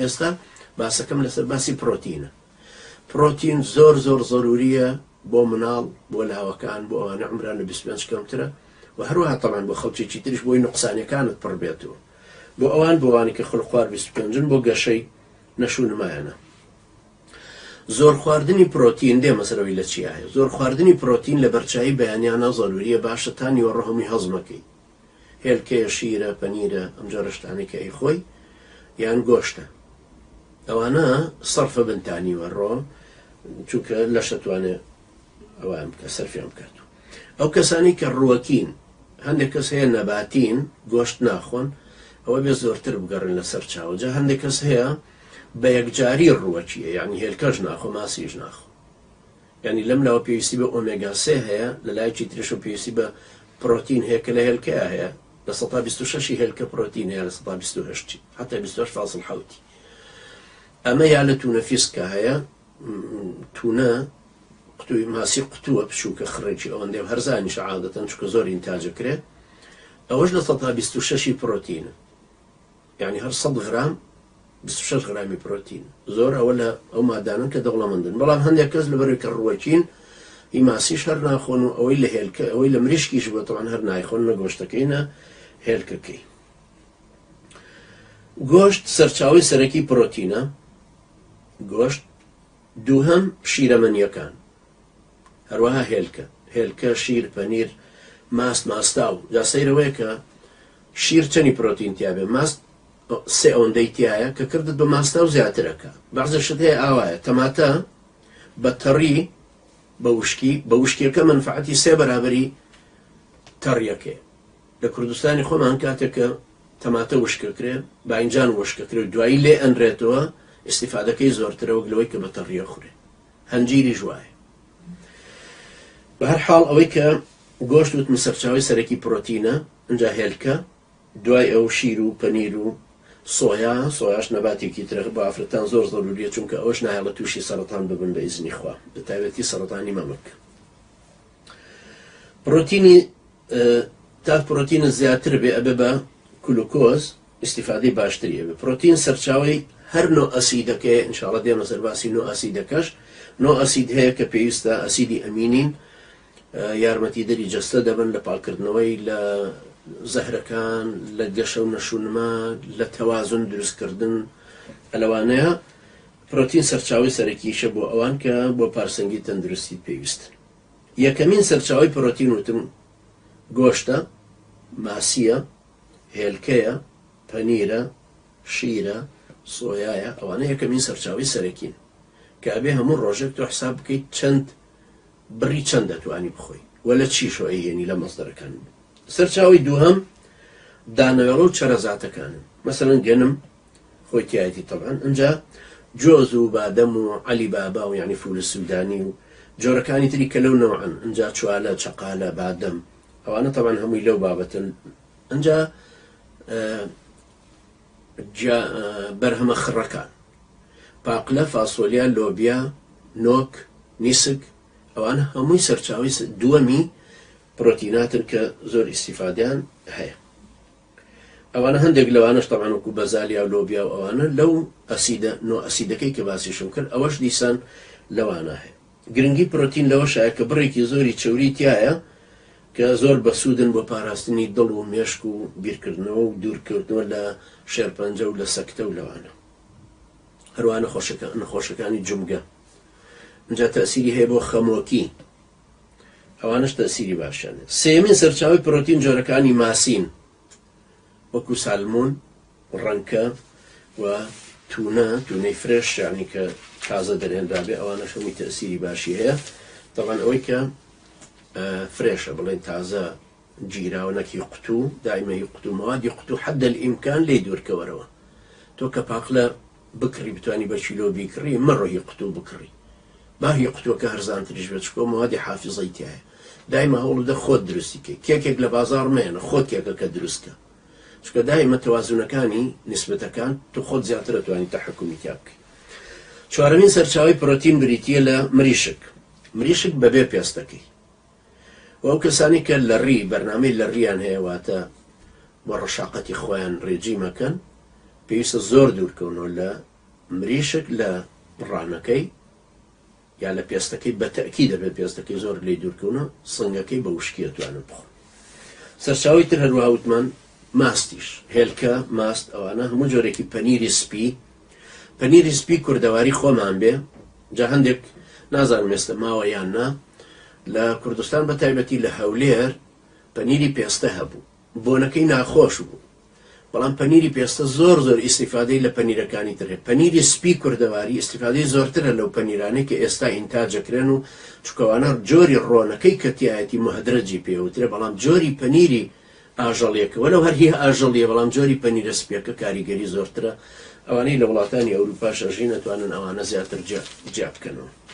ئێستا باسەکەم لەسەر باسی پرۆتینە. پرۆتین زۆر ضروریە بۆ مناڵ، بۆ لاوەکان، بۆ ئەوانە عمران لە 25 کەمترە و هەروەها تەمان بۆ خەڵکێکی تریش بۆی نوقسانیەکانت پڕ بێتەوە، بۆ ئەوان بۆوانی کە خوڵخوار 25 بۆ گەشەی نەشونمایانە. زۆر خواردنی پرۆتین دێ مەسەرەوەی لە چی هەیە؟ زۆر خواردنی پرۆتین لە بەرچایی بەیانیانە ضروریە، باشە تا نیوەڕۆ هەمووی هەزمەکەی، هێلکەیە، شیرە، پەنیرە، ئەم جۆرە شتانێکە ئەی خۆی یان گۆشتە، ئەوانە سەرفە بنتانی وەڕۆ چونکە لەشەتوانێ ئەوان بکە سەرفیان بکات. ئەو کەسانی کە ڕووەکین، هەندێک کەس هەیە نەباتین گۆشت ناخۆن، ئەوە بێ زۆرتر بگەڕن لەسەر چاوە. جا هەندێک کەس هەیە بە یەکجاری ڕووەکیە، یعنی هێلکەش ناخۆ، ماسیش ناخۆ، یعنی لەم لاوە پێویستی بە ئۆمێگا 3 هەیە، لە لایەکی ترش پێویستی بە پرۆتین هەیە کە لە هێلکەیە هەیە، لە 126 هێلکە پرۆتین هەیە، لە 128 حتا 28.7. ئەمە یا لە تونە فیسکە هەیە، تونە قوتوی ماسی قوتووە بچووکە خڕێکی ئەوەندێ هەرزانی شعادەتەن چکە زۆر ئینتاجەکرێت، ئەوەش لە 126 پرۆتینە، یعنی هەر 100 غرام 26 غرامی پرۆتین. زۆر ئەوە لە ئەو مادانن کە دەوڵەمەندن. بەڵام هەندێک کەس لەبەرەوەی کە ڕووەکین هی ماسیش هەر ناخۆن و ئەوەی لە هێلکە، ئەوەی لە مریشکیش بۆ تەوان هەر نایخۆن، نە گۆشتەکەی نە هێلکەکەی. گۆشت سەرچاوی سەرەکی پرۆتینە، گۆشت. دووهەم شیرەمەنیەکان، هەروەها هێلکە، شیر، پەنیر، ماست، ماستاو. جا سەیرەوەیە کە شیر چەنی پرۆتین تیاابێ، ماست 3 ئەوەندەی تایە کە کردت بە ماستاو زیاترەکە. بەعزەشت هەیە ئاوایە تەماتە بە تەڕی بە وشکیەکە منفعەتی 3 بەرابەری تەڕیەکێ. لە کوردستانی خۆمان کاتێکە تەماتە وشکەکرێ، باینجان وشکەکرێ، دوایی لێ ئەنرێتەوە، ئیسیفادەکەی زۆرترە وەک لەوەی کە بە تەڕیە خوڕێ. هەنجیری ژوایە. بە هەر حاڵ ئەوەی کە گۆشت وتم سەرچاوی سەرەکی پرۆتینە، ئەنجا هێلکە، دوای ئەو شیر و پەنیر و سۆیاش نەباتێکی ترە بە ئافرەتان زۆر ضروریە، چونکە ئەوش نایە لە تووشی سەرەتان ببن بە ئیزنی خوا، بە تایبەتی سەرەتانی مەمک. پرۆتینی تا پرۆتینە زیاتر بێ ئەبێ بە گلوکۆز ئیسیفادەی باشتریە بێ. پرۆتین سەرچاوی هەر نۆ ئەسیدەکەی، ئینشاڵڵا دێمە سەر باسی نۆ ئەسیدەکەش. نۆ ئەسید هەیە کە پێویستە ئەسیدی ئەمینین، یارمەتیدەری جەستە دەبن لە پاڵکردنەوەی لە زەهرەکان، لە گەشە و نەشونما، لە تەوازن دروستکردن. ئەلەوانەیە پرۆتین سەرچاوی سەرەکیشە بۆ ئەوان کە بۆ پارسەنگی تەندروستی پێویستن. یەکەمین سەرچاوی پرۆتین وتم گۆشتە، ماسیە، هێلکەیە، پەنیرە، شیرە، سۆیایە. ئەوانە یەکەمین سەرچاوی سەرەکین کە ئەبێ هەموو ڕۆژێک تۆ حساب بکەیت چەند بڕی چەند دەتوانی بخۆی وە لە چیشۆ ئەیێنی لە مەزدەرەکان. سەرچاوی دووهەم دانەوێڵە و چەرەزاتەکانن، مەسەڵەن گەنم خۆی تایەتی تەبعەن، ئەنجا جۆز و بادەم و عەلی بابا و یعنی فول سوودانی و جۆرەکانی تری کە لەو نەوعن، ئەنجا چوالە، چەقالە، بادەم، ئەوانە تەبعەن هەمووی لەو بابەتن. ئەنجا بەرهەمە خڕەکان، پاقلە، فاسۆلیا، لۆبیا، نۆک، نیسک، ئەوانە هەمووی سەرچاوی دووەمی پرۆتیناتن کە زۆر ئیسیفادیان هەیە. ئەوانە هەندێک لەوانش تەبعەن وەکو بەزالیا و لۆبیا و ئەوانە لەو ئەسیدە نۆ ئەسیدەکەی کە باسیشم کرد، ئەوەش دیسان لەوانە هەیە. گرنگی پرۆتین لەوەشایە کە بڕێکی زۆری چەوری تایە کە زۆر بەسوودن بۆ پاراستنی دڵ و مێشک و بیرکردنەوە و دوورکردنەوە لە شێرپەنجە و لە سەکتە و لەوانە. هەروە نەخۆشەکانی جومگە، ئەنجا تەسیری هەیە بۆ خەمۆکی، ئەوانش تەسیری باشانە. سێمین سەرچاوی پرۆتین جۆرەکانی ماسین، وەکو سالمۆن، ڕەنکە و تونەی فرێش، یعنی کە تازە دەرهێنرابێ، ئەوانەش هەمووی تەسیری باشی هەیە. تەبعەن ئەوەی کە فرێشە بڵێن تازە گیراوە، نەکی قوتوو، دائیمەی قوتوو، مەوادی قوتوو حەدە الئیمکان لێ دوورکەوەرەوە. تۆ کە پاقلە بکڕی بتوانی بە کیلۆ بیکڕی، مەڕۆهی قوتوو بکڕی، باهی قوتووەکە هەرزانتریش بێت، چکۆ مەوادی حافیزەی تایە. دایمە هەوڵ بدە خۆت دروستیکەی، کێکێک لە بازاڕ مێنە، خۆت کێکەکە دروستکە، چکە دایمە تەوازونەکانی نسبەتەکان تو خۆت زیاتر دەتوانی تەحکومی تیا بکەی. چوارەمین سەرچاوی پرۆتین بریتیە لە مریشک بەبێ پێستەکەی. و ئەو کەسانی کە لە ڕی بەرنامەی لە ڕیان هەیە، واتە بۆ ڕەشاقەتی خۆیان ڕێجیمەکەن، پێویستە زۆر دوورکەونەوە لە مریشک لە ڕانەکەی یا لە پێستەکەی بەتەکی دەبێت پێستەکەی زۆر لێ دوورکەونە سنگەکەی بە وشکی دەتوانن بخۆن. سەرچاوی تر هەروە وتمان ماستیش هێلکە ماست ئەوانە هەموو جۆرێکی پەنیری سپی کوردەواری خۆمان بێ جا هەندێک نازانم ئێستا ماوە یان نا لە کوردستان بە تایبەتی لە هەولێر پەنیری پێستە هەبوو بۆنەکەی ناخۆش بوو بەڵام پەنیری پێستە زۆر ئیسیفادەی لە پەنیرەکانی ترێ پەنیری سپی کوردەواری ئیسیفادەی زۆرترە لەو پەنیرانەی کە ئێستا ئینتاجەکرێن و چکەوانە جۆری ڕۆنەکەی کەتیایەتی مهدرەجی پێوترێ بەڵام جۆری پەنیری ئاژەڵیەکەوە لەو هەر هی ئاژەڵیە بەڵام جۆری پەنیرە سپیەکە کاریگەری زۆرترە ئەوانەی لە وڵاتانی ئەوروپا شەژی نەتوانن ئەوانە زیاتر جیا بکەنەوە.